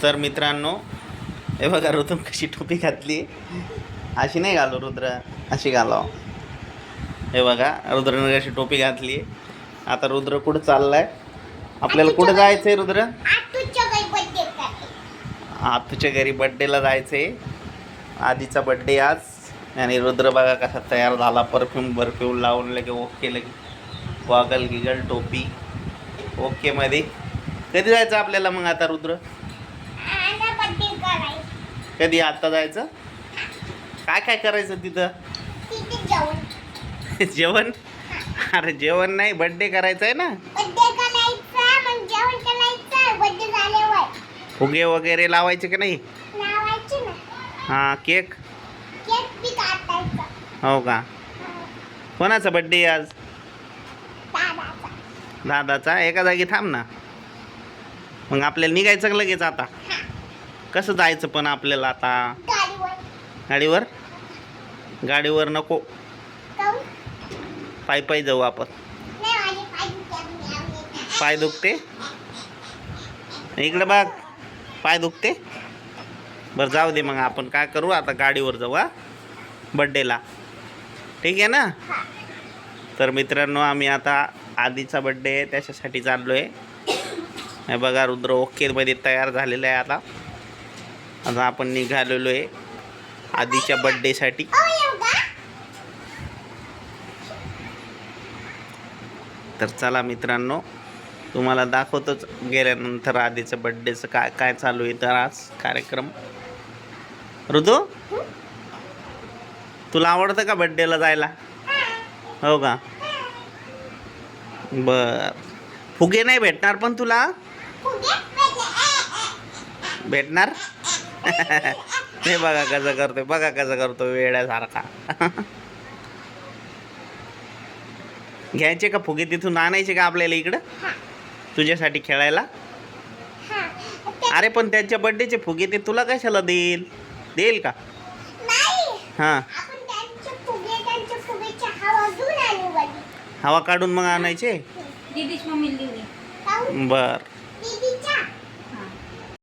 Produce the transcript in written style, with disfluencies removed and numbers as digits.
तर मित्रांनो, हे बघा ऋतून कशी टोपी घातली. अशी नाही घालो रुद्र, अशी घालाव. हे बघा रुद्रने कशी टोपी घातली. आता रुद्र कुठं चाललाय? आपल्याला कुठं जायचंय रुद्र? आतूच्या घरी बड्डेला जायचंय. आधीचा बड्डे आज. आणि रुद्र बघा कसा तयार झाला, परफ्यूम लावून लगे ओके, लगे गॉगल गिगल टोपी ओके मध्ये. कधी जायचं आपल्याला मग आता रुद्र? कधी? आता जायचं? काय काय करायचं तिथं? जेवण? अरे जेवण नाही, बड्डे करायचं आहे ना. फुगे वगैरे लावायचे की नाही? हां, केक हो का? कोणाचा बड्डे आज? दादाचा. एका जागी थांब ना. मग आपल्याला निघायचं लगेच आता? कसं जायचं पण आपल्याला आता? गाडीवर? गाडीवर नको, पायी पायी जाऊ आपण. पाय दुखते इकडे बघ, पाय दुखते. बरं जाऊ दे, मग आपण काय करू आता, गाडीवर जाऊ हा बड्डेला. ठीक आहे ना? तर मित्रांनो, आम्ही आता आधीचा बड्डे आहे त्याच्यासाठी चाललो आहे. हे बघा रुद्र ओकेमध्ये तयार झालेला आहे. आता आपण निघालेलो आहे आधीच्या बड्डेसाठी. तर चला मित्रांनो, तुम्हाला दाखवतोच गेल्यानंतर आधीचं बड्डेचं काय काय चालू आहे. तर आज कार्यक्रम. ऋतू, तुला आवडतं का बड्डेला जायला? हो का? बर. फुगे नाही भेटणार पण तुला? भेटणार? हे बघा कसं करतोय, बघा कसं करतो वेड्यासारखा. घ्यायचे का फुगे? तिथून आणायचे का आपल्याला इकडं तुझ्यासाठी खेळायला? अरे पण त्यांच्या बड्डेचे फुगे ते तुला कशाला देईल का? हां, हवा काढून मग आणायचे. बर.